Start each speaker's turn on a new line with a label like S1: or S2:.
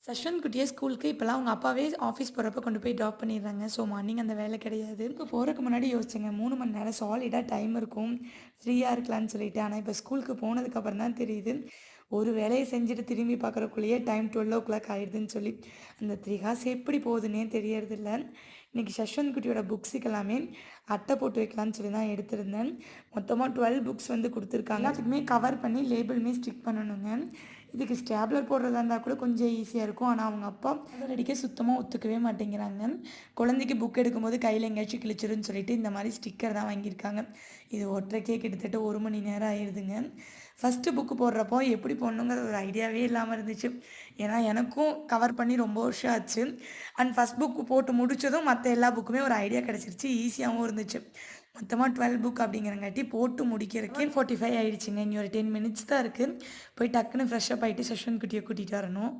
S1: சஷ்வந்த் குட்டிய ஸ்கூலுக்கு இப்போலாம் அவங்க அப்பாவே ஆஃபீஸ் போகிறப்ப கொண்டு போய் ட்ராப் பண்ணிடுறாங்க. ஸோ மார்னிங் அந்த வேலை கிடையாது. இப்போ போகிறதுக்கு முன்னாடி யோசிச்சேங்க 3 மணி நேரம் சாலிடாக டைம் இருக்கும். ஃப்ரீயாக இருக்கலாம்னு சொல்லிட்டு. ஆனால் இப்போ ஸ்கூலுக்கு போனதுக்கப்புறம் தான் தெரியுது. ஒரு வேலையை செஞ்சுட்டு திரும்பி பார்க்குறக்குள்ளேயே டைம் 12:00 ஆயிடுதுன்னு சொல்லி. அந்த 3 ஹார்ஸ் எப்படி போகுதுன்னே தெரியறதில்ல. இன்றைக்கி சஷ்வந்த் குட்டியோட புக்ஸுக்கு எல்லாமே அட்டை போட்டு வைக்கலான்னு சொல்லி தான் எடுத்திருந்தேன். மொத்தமாக 12 புக்ஸ் வந்து கொடுத்துருக்காங்க. எல்லாத்துக்குமே கவர் பண்ணி லேபிளுமே ஸ்டிக் பண்ணணுங்க. இதுக்கு ஸ்டேப்லர் போடுறதா இருந்தால் கூட கொஞ்சம் ஈஸியாக இருக்கும். ஆனால் அவங்க அப்பா கவர் அடிக்க சுத்தமாக ஒத்துக்கவே மாட்டேங்கிறாங்க. குழந்தைக்கு புக் எடுக்கும்போது கையில் எங்கேயாச்சும் கிழிச்சிருன்னு சொல்லிட்டு இந்த மாதிரி ஸ்டிக்கர் தான் வாங்கியிருக்காங்க. இது ஒட்டுறக்கே கிட்டத்தட்ட 1 மணி நேரம் ஆயிடுதுங்க. ஃபஸ்ட்டு புக்கு போடுறப்போ எப்படி போடணுங்கிற ஒரு ஐடியாவே இல்லாமல் இருந்துச்சு. ஏன்னா எனக்கும் கவர் பண்ணி ரொம்ப வருஷம் ஆச்சு. அண்ட் ஃபஸ்ட் புக்கு போட்டு முடித்ததும் மற்ற எல்லா புக்குமே ஒரு ஐடியா கிடச்சிருச்சு. ஈஸியாகவும் இருந்துச்சு. மொத்தமாக 12 புக் அப்படிங்கிறங்காட்டி போட்டு முடிக்கிறதுக்கே 45 ஆயிடுச்சுங்க. இனி ஒரு 10 மினிட்ஸ் தான் இருக்குது. போய் டக்குன்னு ஃப்ரெஷ்அப் ஆகிட்டு சஷ்வந்த் குட்டியை கூட்டிகிட்டு வரணும்.